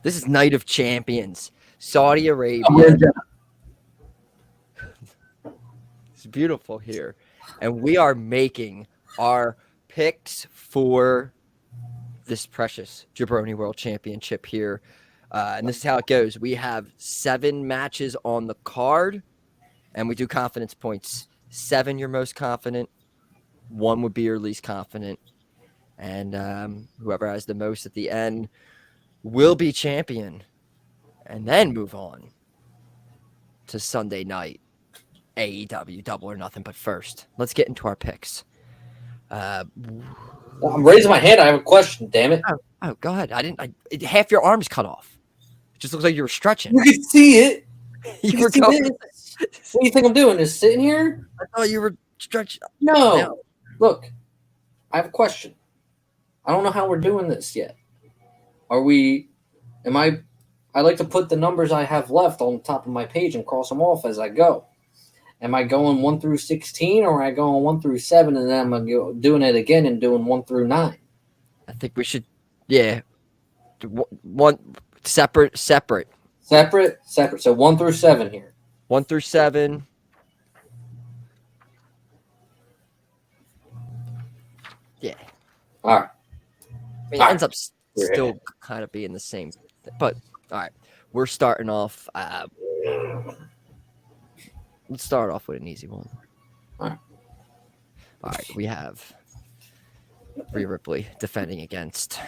This is Night of Champions, Saudi Arabia. It's beautiful here. And we are making our picks for this precious jaBROnis World Championship here. And this is how it goes. We have 7 matches on the card, and we do confidence points. 7 your most confident, 1 would be your least confident. And whoever has the most at the end will be champion. And then move on to Sunday night, AEW Double or Nothing. But first, let's get into our picks. I'm raising my hand. I have a question, damn it. Oh, go ahead. Half your arm's cut off. It just looks like you were stretching. You can see it. You were going. What do you think I'm doing? Just sitting here? I thought you were stretching. No. Look, I have a question. I don't know how we're doing this yet. I like to put the numbers I have left on the top of my page and cross them off as I go. Am I going 1 through 16, or am I going 1 through 7, and then I'm doing it again and doing 1 through 9? I think we should, one separate. Separate. So 1 through 7 here. 1 through 7. Yeah. All right. I mean, it ends up still kind of being the same. But, all right. We're starting off. Let's start off with an easy one. All right. We have Rhea Ripley defending against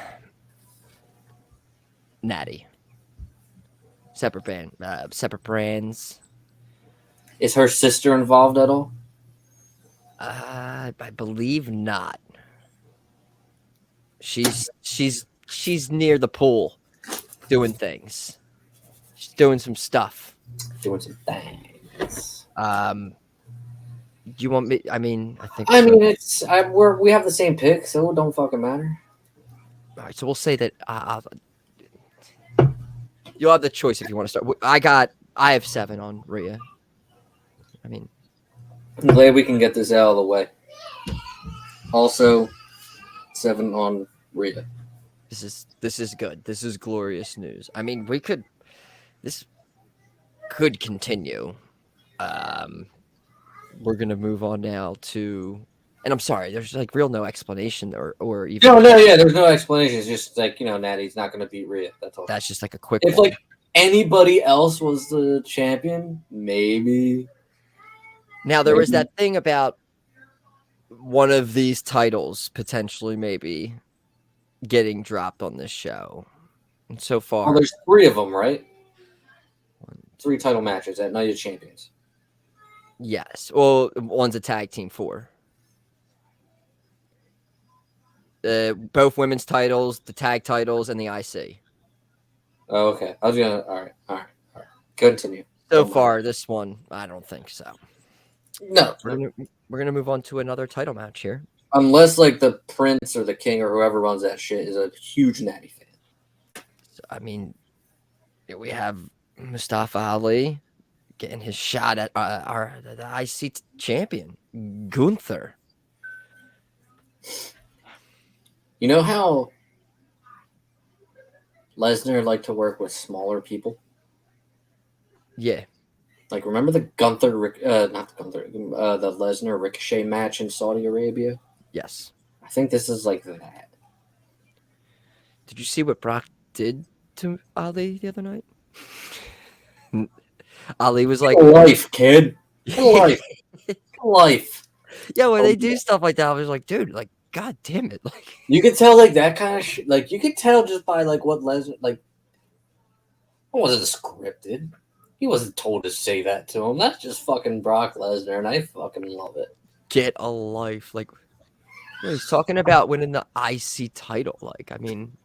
Natty. Separate brands. Is her sister involved at all? I believe not. She's near the pool doing things. She's doing some stuff. Doing some things. Do you want me? I mean, we have the same pick, so it don't fucking matter. All right, so we'll say that you'll have the choice if you want to start. I have 7 on Rhea. I mean, I'm glad we can get this out of the way. Also, 7 on Rhea. This is good. This is glorious news. I mean, this could continue. We're gonna move on now to, and I'm sorry, there's like real no explanation or even. There's no explanation. It's just like, Natty's not gonna beat Rhea. That's all. That's just like a quick. If like anybody else was the champion, maybe. Now there was that thing about one of these titles potentially maybe getting dropped on this show, and so far, well, there's 3 of them, right? 3 title matches at Night of Champions. Yes. Well, one's a tag team 4. Both women's titles, the tag titles, and the IC. Oh, okay. I was gonna. All right. Continue. So far, this one, I don't think so. No. We're gonna move on to another title match here. Unless like the Prince or the King or whoever runs that shit is a huge Natty fan. So, I mean, we have Mustafa Ali getting his shot at the IC champion, Gunther. You know how Lesnar liked to work with smaller people? Yeah. Like, remember the the Lesnar Ricochet match in Saudi Arabia? Yes. I think this is like that. Did you see what Brock did to Ali the other night? Ali was like, life, kid. Life. Yeah, when they do stuff like that, I was like, dude, like, god damn it. Like, you could tell like that kind of shit. Like, you could tell just by like what Lesnar, like, it wasn't scripted. He wasn't told to say that to him. That's just fucking Brock Lesnar, and I fucking love it. Get a life. Like, he's talking about winning the IC title. Like, I mean,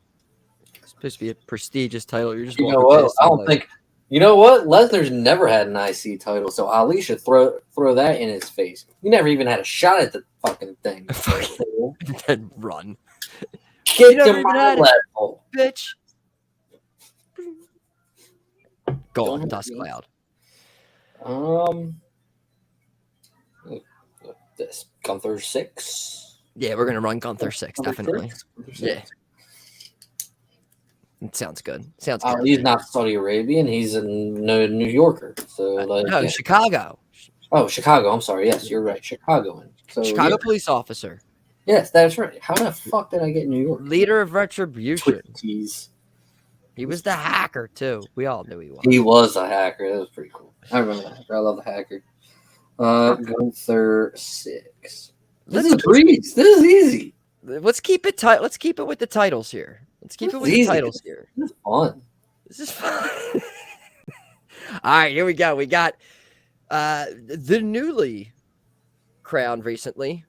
it's supposed to be a prestigious title. You're just, you know what? I don't think. You know what? Lesnar's never had an IC title, so Ali should throw that in his face. He never even had a shot at the fucking thing. Then run. Get to my level, bitch. Go on, Dust Cloud. This Gunther 6. Yeah, we're gonna run Gunther 6, definitely. 6? Yeah. It sounds good. Sounds good. He's not Saudi Arabian. He's a New Yorker. So like, no, yeah. Chicago. Oh, Chicago. I'm sorry. Yes, you're right. Chicagoan. So Chicago yeah. police officer. Yes, that's right. How the fuck did I get New York? Leader of Retribution. Twitties. He was the hacker too. We all knew he was. He was a hacker. That was pretty cool. I remember that. I love the hacker. Gunther 6. This is a breeze. This is easy. Let's keep it tight. Let's keep it with the titles here. Let's keep it with the titles here. This is fun. This is fun. All right, here we go. We got the newly crowned recently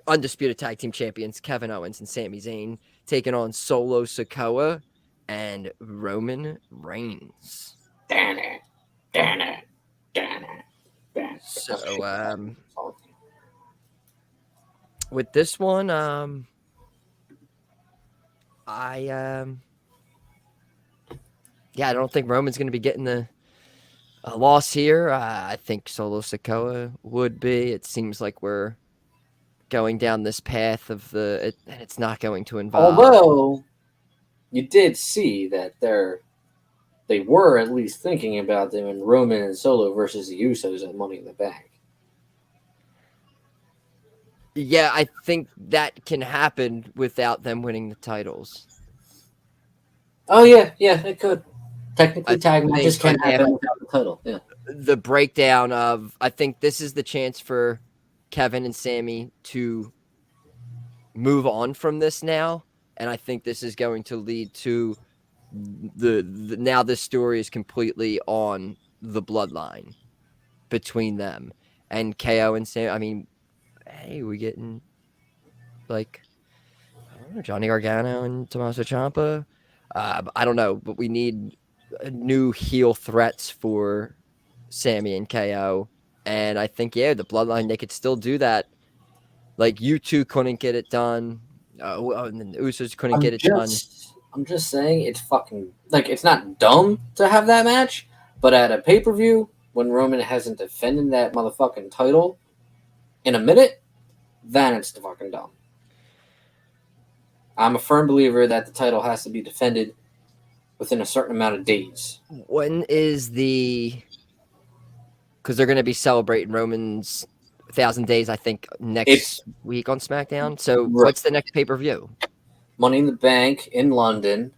undisputed tag team champions Kevin Owens and Sami Zayn taking on Solo Sikoa and Roman Reigns. So with this one, I don't think Roman's going to be getting the loss here. I think Solo Sikoa would be. It seems like we're going down this path of and it's not going to involve. Although you did see that they were at least thinking about them in Roman and Solo versus the Usos at Money in the Bank. Yeah, I think that can happen without them winning the titles. Oh yeah, it could. Technically, tag matches can happen without the title. Yeah. The breakdown of, I think this is the chance for Kevin and Sami to move on from this now, and I think this is going to lead to the now this story is completely on the bloodline between them and KO and Sami. I mean, hey, we getting like I don't know, Johnny Gargano and Tommaso Ciampa. I don't know, but we need new heel threats for Sami and KO. And I think, the bloodline, they could still do that. Like, you two couldn't get it done. And then the Usos couldn't get it done. I'm just saying it's fucking, like, it's not dumb to have that match, but at a pay-per-view, when Roman hasn't defended that motherfucking title in a minute, then it's fucking dumb. I'm a firm believer that the title has to be defended within a certain amount of days. When is because they're going to be celebrating Roman's 1,000 days, I think, next week on SmackDown. So what's the next pay-per-view? Money in the Bank in London.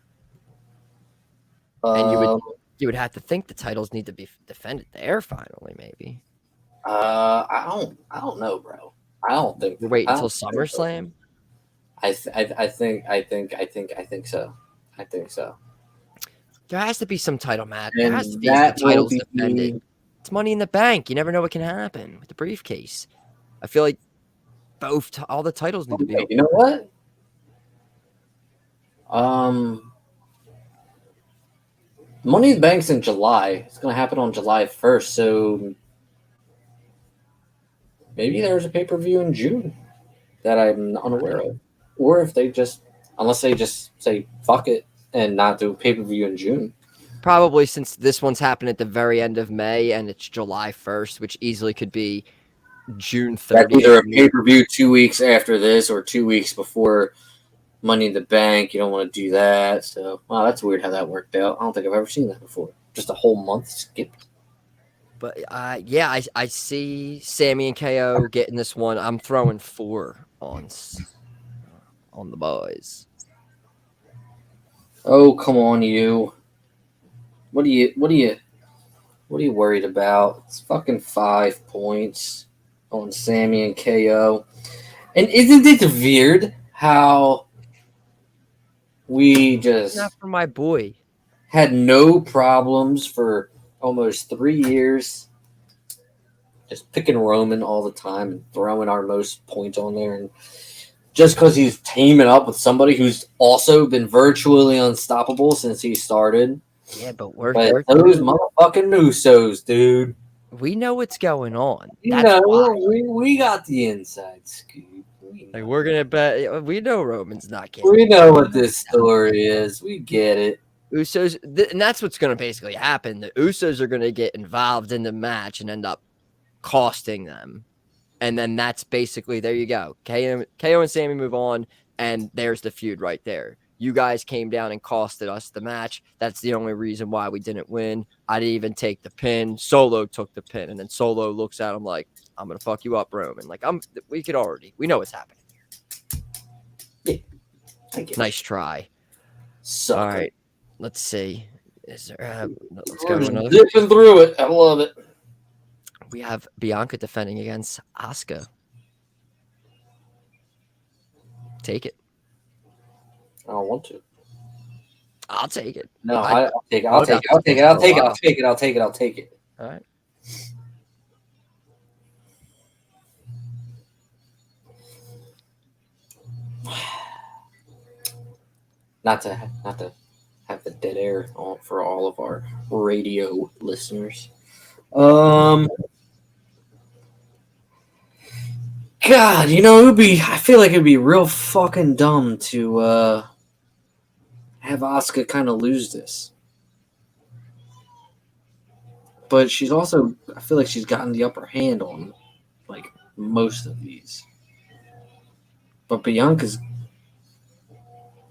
And you would have to think the titles need to be defended there finally, maybe. I don't know, bro. I don't think. Wait until SummerSlam? I think so. I think so. There has to be some title match. And there has to be the titles defended. It's Money in the Bank. You never know what can happen with the briefcase. I feel like all the titles need to be. You know what? Money in the Bank's in July. It's going to happen on July 1st. So maybe there's a pay-per-view in June that I'm unaware of. Or if unless they just say fuck it and not do a pay-per-view in June. Probably, since this one's happened at the very end of May and it's July 1st, which easily could be June 30th. That's either a pay-per-view 2 weeks after this or 2 weeks before Money in the Bank. You don't want to do that. So, wow, that's weird how that worked out. I don't think I've ever seen that before. Just a whole month skipped. But, I see Sami and KO getting this one. I'm throwing 4 on the boys. Oh, come on, you. What are you worried about? It's fucking 5 points on Sami and KO. And isn't it weird how we just not for my boy had no problems for almost 3 years, just picking Roman all the time and throwing our most points on there, and just because he's teaming up with somebody who's also been virtually unstoppable since he started. Yeah, but those motherfucking Usos, dude. We know what's going on. We got the inside scoop. We're gonna bet. We know Roman's not getting. We know what this story is. We get it. Usos, and that's what's gonna basically happen. The Usos are gonna get involved in the match and end up costing them, and then that's basically there. You go. KO and Sami move on, and there's the feud right there. You guys came down and costed us the match. That's the only reason why we didn't win. I didn't even take the pin. Solo took the pin, and then Solo looks at him like, I'm gonna fuck you up, Roman. Like, we know what's happening here. Yeah, nice try. Sucker. All right, let's see. Is there? Let's We're go just another. dipping through it. I love it. We have Bianca defending against Asuka. Take it. I don't want to. I'll take it. No, I'll take it. I'll take it. I'll take it. I'll take it. I'll take it. I'll take it. I'll take it. All right. Not to have the dead air for all of our radio listeners. God, I feel like it'd be real fucking dumb to have Asuka kind of lose this. But she's also, I feel like she's gotten the upper hand on like most of these. But Bianca's,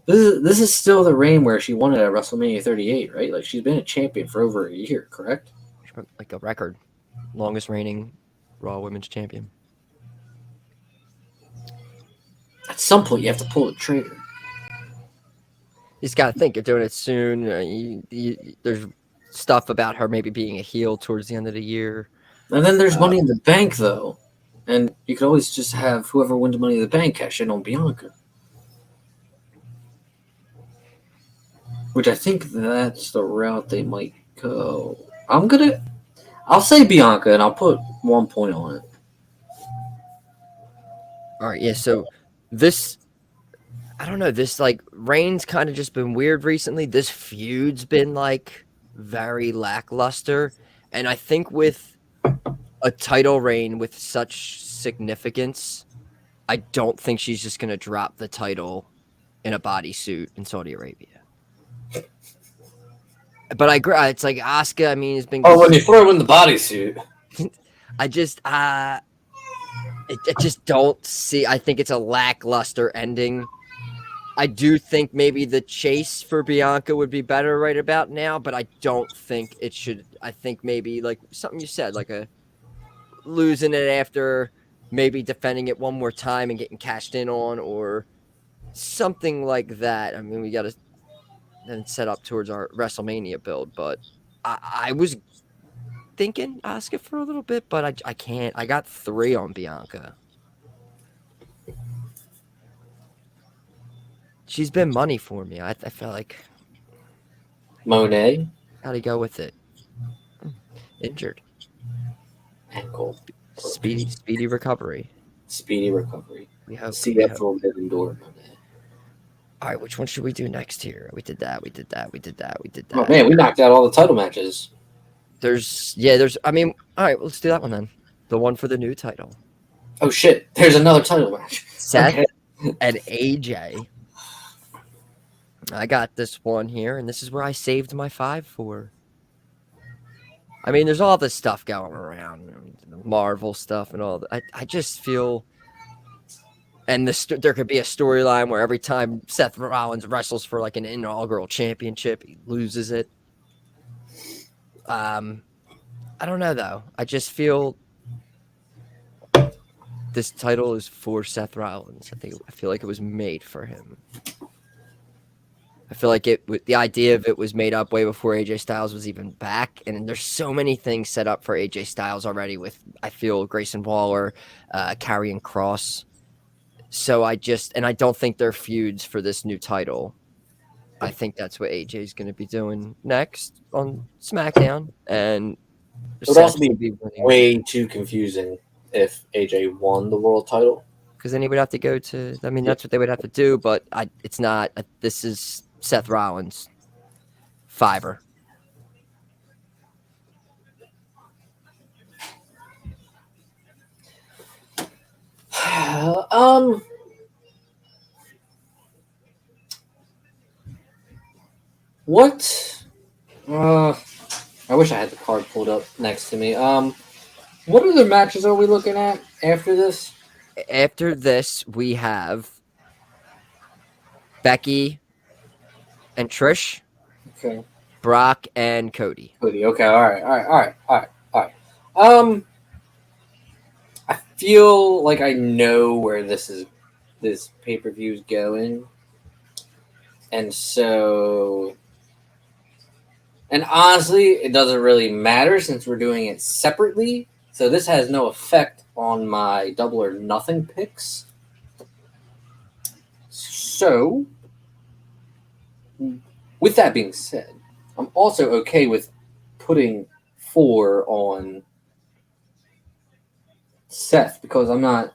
this is still the reign where she won it at WrestleMania 38, right? Like, she's been a champion for over a year, correct? Like a record, longest reigning Raw Women's Champion. At some point, you have to pull the trigger. You just got to think you're doing it soon. There's stuff about her maybe being a heel towards the end of the year. And then there's Money in the Bank, though. And you could always just have whoever wins Money in the Bank cash in on Bianca. Which I think that's the route they might go. I'll say Bianca, and I'll put 1 point on it. All right, yeah, so this, I don't know, this, like, reign's kind of just been weird recently. This feud's been, like, very lackluster. And I think with a title reign with such significance, I don't think she's just going to drop the title in a bodysuit in Saudi Arabia. But I agree. It's like Asuka, I mean, has been... Oh, when you throw in the bodysuit. I just... I just don't see... I think it's a lackluster ending. I do think maybe the chase for Bianca would be better right about now, but I don't think it should... I think maybe, like, something you said, like a... losing it after maybe defending it one more time and getting cashed in on, or something like that. I mean, we got to then set up towards our WrestleMania build, but I was thinking Asuka for a little bit, but I can't. I got 3 on Bianca. She's been money for me. I feel like Monet. Gotta go with it. Injured. Ankle. Speedy recovery. Speedy recovery. We hope. See that forbidden door, Monet. All right, which one should we do next here? We did that. Oh man, we knocked out all the title matches. I mean, all right, let's do that one then. The one for the new title. Oh shit, there's another title match. Seth and AJ. I got this one here, and this is where I saved my 5 for. I mean, there's all this stuff going around, the Marvel stuff and all that. I just feel... And there could be a storyline where every time Seth Rollins wrestles for like an inaugural championship, he loses it. I don't know, though. I just feel this title is for Seth Rollins. I feel like it was made for him. I feel like the idea of it was made up way before AJ Styles was even back. And there's so many things set up for AJ Styles already with, I feel, Grayson Waller, Karrion Kross. So I don't think they're feuds for this new title. I think that's what AJ is going to be doing next on SmackDown. And it would also be way too confusing if AJ won the world title. Because then he would have to go to, I mean, that's what they would have to do, but it's not. This is Seth Rollins. 5er. What? I wish I had the card pulled up next to me. What other matches are we looking at after this? After this, we have Becky and Trish, Okay. Brock, and Cody. Cody. Okay. All right. I feel like I know where this pay-per-view is going, and so, and honestly, it doesn't really matter since we're doing it separately. So this has no effect on my Double or Nothing picks. So, with that being said, I'm also okay with putting 4 on Seth because I'm not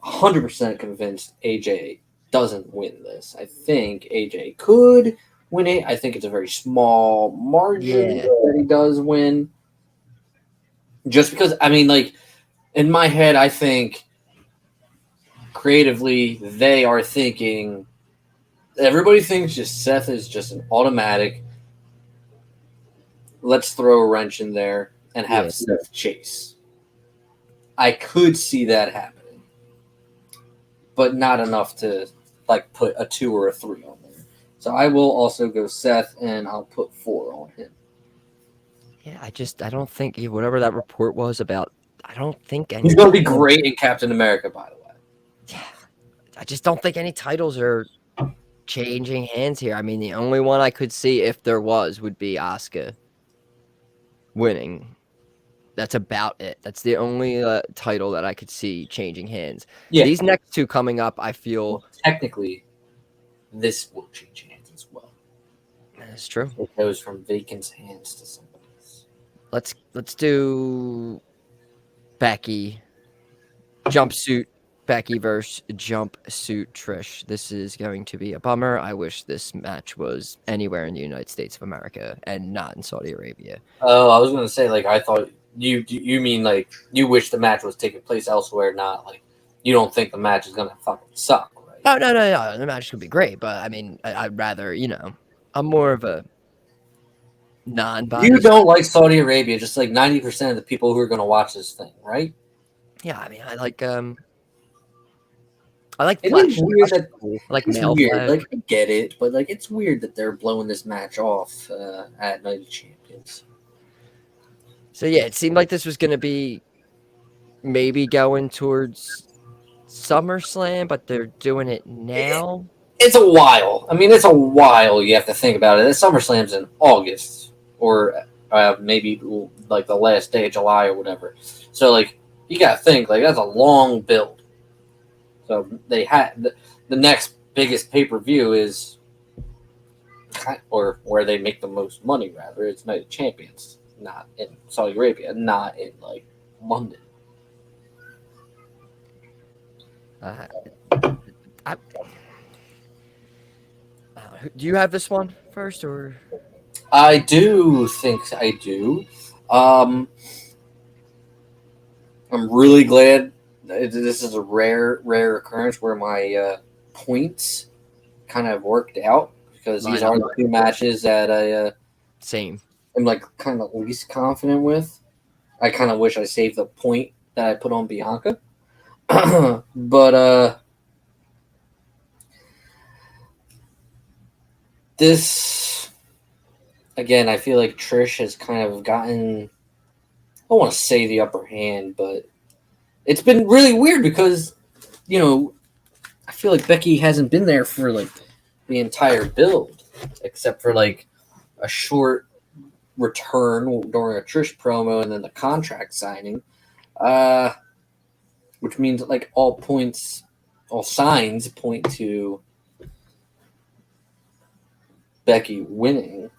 100% convinced AJ doesn't win this. I think AJ could win it. I think it's a very small margin that he does win. Just because, I mean, like, in my head, I think creatively they are thinking, everybody thinks just Seth is just an automatic, let's throw a wrench in there and have Seth chase. I could see that happening, but not enough to like put a 2 or a 3 on there. So I will also go Seth, and I'll put 4 on him. Yeah, I don't think whatever that report was about. I don't think he's going to be great in Captain America, by the way. Yeah, I just don't think any titles are changing hands here. I mean, the only one I could see if there was would be Asuka winning. That's about it. That's the only title that I could see changing hands. Yeah. These next 2 coming up, I feel technically this will change hands as well. That's true. It goes from Vacant's hands to somebody's. Let's do Becky jumpsuit. Becky versus jumpsuit Trish. This is going to be a bummer. I wish this match was anywhere in the United States of America and not in Saudi Arabia. Oh, I was going to say, like, I thought you mean like you wish the match was taking place elsewhere, not like you don't think the match is going to fucking suck, right? Oh, no. The match could be great, but I mean, I'd rather, I'm more of a non-biased. You don't like Saudi Arabia, just like 90% of the people who are going to watch this thing, right? Yeah, I mean, I like flash. Weird that, I like male flash. Like, I get it, but like it's weird that they're blowing this match off at Night of Champions. So yeah, it seemed like this was going to be maybe going towards SummerSlam, but they're doing it now. It's a while. I mean, it's a while. You have to think about it. SummerSlam's in August, or maybe like the last day of July or whatever. So like you got to think like that's a long build. So they had the next biggest pay-per-view is, or where they make the most money rather. It's Night of Champions, not in Saudi Arabia, not in like London. Do you have this one first, or? I do think I do. I'm really glad this is a rare occurrence where my points kind of worked out because these are the 2 matches that I same. I'm like kind of least confident with. I kind of wish I saved the point that I put on Bianca, but this again, I feel like Trish has kind of gotten, I don't want to say the upper hand, but it's been really weird because, I feel like Becky hasn't been there for like the entire build, except for like a short return during a Trish promo and then the contract signing, which means like all signs point to Becky winning.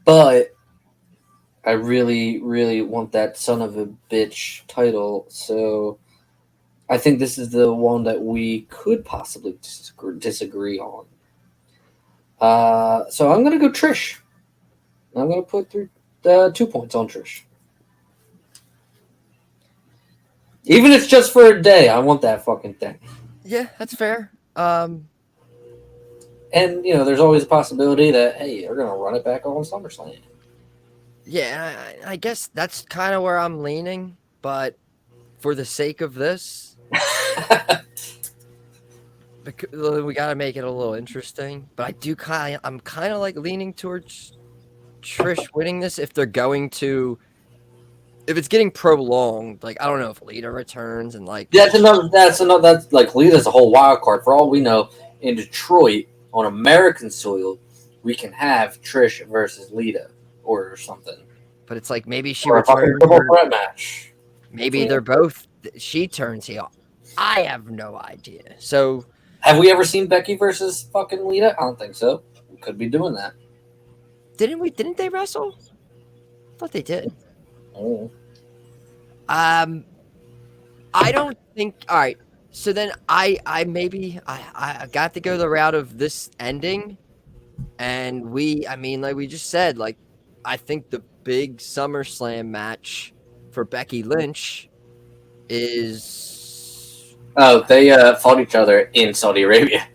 But I really, really want that son of a bitch title, so I think this is the one that we could possibly disagree on. So I'm going to go Trish. I'm going to put 2 points on Trish. Even if it's just for a day, I want that fucking thing. Yeah, that's fair. And, there's always a possibility that, hey, they're going to run it back on SummerSlam. Yeah, I guess that's kind of where I'm leaning, but for the sake of this, because we got to make it a little interesting. But I'm kind of like leaning towards Trish winning this if they're going to. If it's getting prolonged, like I don't know if Lita returns and like That's another. That's like Lita's a whole wild card. For all we know, in Detroit on American soil, we can have Trish versus Lita or something. But it's like maybe she Or a fucking returns. triple threat match. Maybe they're both. She turns heel. I have no idea. So have we ever seen Becky versus fucking Lita? I don't think so. We could be doing that. Didn't they wrestle? I thought they did. Oh. I don't think. All right. So then I got to go the route of this ending, and I mean, like we just said, like I think the big SummerSlam match for Becky Lynch is. Oh, they fought each other in Saudi Arabia.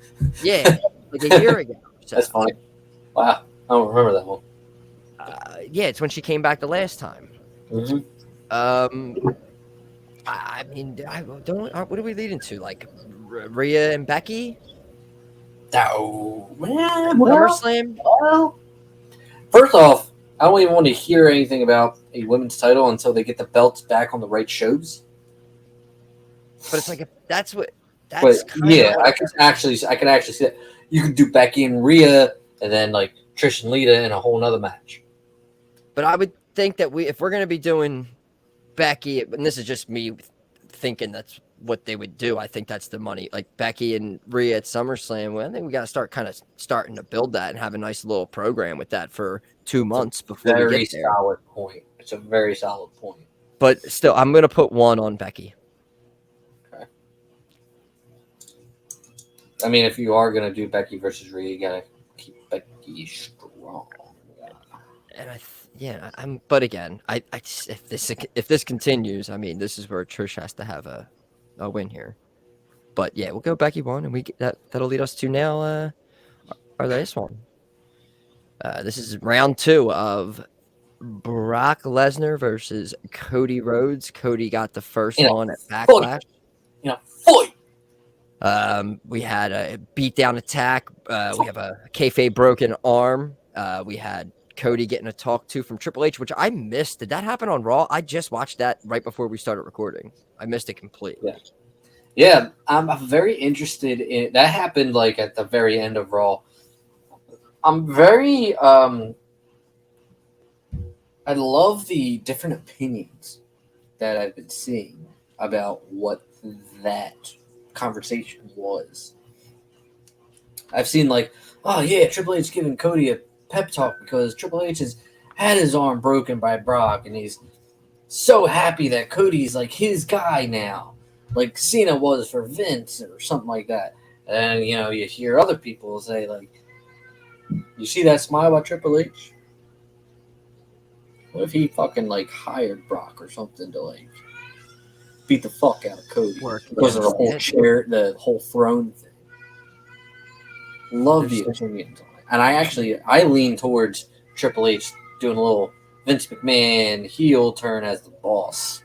Yeah, like a year ago. So. That's funny. Wow, I don't remember that one. Yeah, it's when she came back the last time. Mm-hmm. I mean, what are we leading to? Like Rhea and Becky? Oh, SummerSlam? Well, first off, I don't even want to hear anything about a women's title until they get the belts back on the right shows. But it's like that's but yeah, I could actually see that. You could do Becky and Rhea, and then like Trish and Lita in a whole nother match. But I would think that if we're gonna be doing Becky, and this is just me thinking that's what they would do. I think that's the money, like Becky and Rhea at SummerSlam. Well, I think we got to start starting to build that and have a nice little program with that for 2 months before we get there. Very solid point. It's a very solid point. But still, I'm gonna put one on Becky. Okay. I mean, if you are gonna do Becky versus Rhea, you gotta keep Becky strong. And but again, if this continues, I mean, this is where Trish has to have a win here. But yeah, we'll go Becky 1, and that'll lead us to now our last one. This is round 2 of Brock Lesnar versus Cody Rhodes. Cody got the first one at Backlash. We had a beatdown attack. We have a kayfabe broken arm. We had Cody getting a talk to from Triple H, which I missed. Did that happen on Raw? I just watched that right before we started recording. I missed it completely. Yeah, I'm very interested in that. Happened like at the very end of Raw. I'm very I love the different opinions that I've been seeing about what that conversation was. I've seen like, oh yeah, Triple H giving Cody a pep talk because Triple H has had his arm broken by Brock, and he's so happy that Cody's like his guy now, like Cena was for Vince or something like that. And you hear other people say like, you see that smile by Triple H? What if he fucking like hired Brock or something to like beat the fuck out of Cody because of the whole chair, the whole throne thing? Love the opinions on it. And I lean towards Triple H doing a little Vince McMahon heel turn as the boss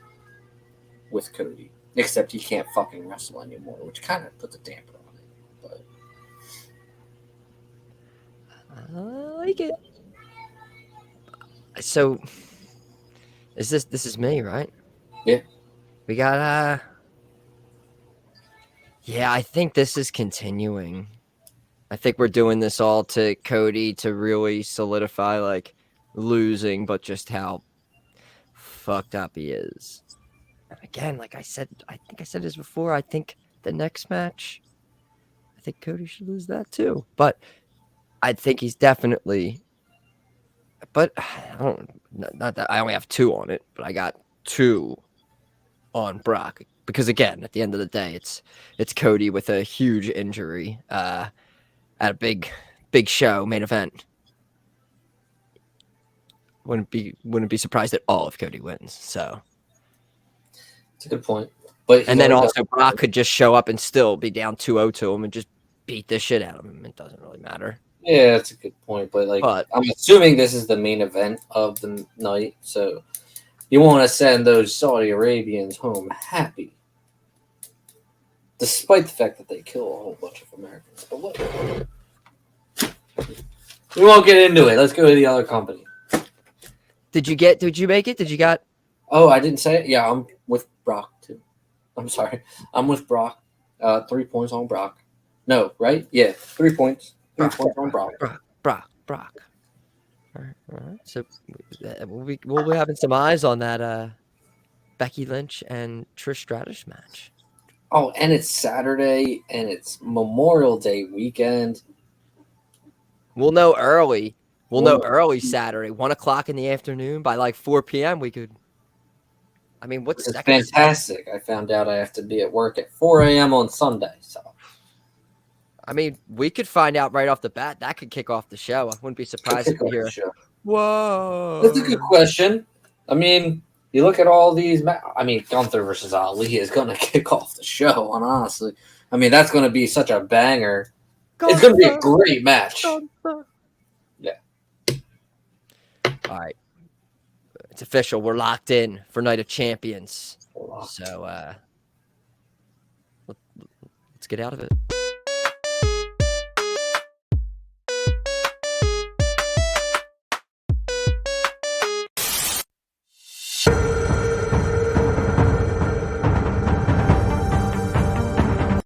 with Cody. Except he can't fucking wrestle anymore, which kind of puts a damper on it. But I like it. So, this is me, right? Yeah. We got yeah, I think this is continuing. I think we're doing this all to Cody to really solidify like losing, but just how fucked up he is. And again, like I said, I think I said this before. I think the next match, I think Cody should lose that too. But I think he's definitely. But I don't. Not that I only have 2 on it, but I got 2 on Brock because again, at the end of the day, it's Cody with a huge injury. At a big show, main event. Wouldn't be surprised at all if Cody wins. So it's a good point. But and then also Brock could just show up and still be down 2-0 to him and just beat the shit out of him. It doesn't really matter. Yeah, that's a good point. But I'm assuming this is the main event of the night, so you want to send those Saudi Arabians home happy. despite the fact that they kill a whole bunch of Americans. But what? We won't get into it. Let's go to the other company. Did you make it? Did you got? Oh, I didn't say it? Yeah, I'm with Brock, too. I'm sorry. I'm with Brock. 3 points on Brock. No, right? Yeah, 3 points. 3 points on Brock. Brock. All right. So we'll be having some eyes on that Becky Lynch and Trish Stratus match. Oh, and it's Saturday, and it's Memorial Day weekend. We'll know early. We'll know early Saturday, 1 o'clock in the afternoon. By like 4 p.m., we could. I mean, what's It's fantastic. I found out I have to be at work at 4 a.m. on Sunday. So, I mean, we could find out right off the bat. That could kick off the show. I wouldn't be surprised if we hear. Whoa, that's a good question. I mean, you look at all these. I mean, Gunther versus Ali is going to kick off the show. Honestly, I mean, that's going to be such a banger. It's going to be a great match. Yeah. All right. It's official. We're locked in for Night of Champions. So let's get out of it.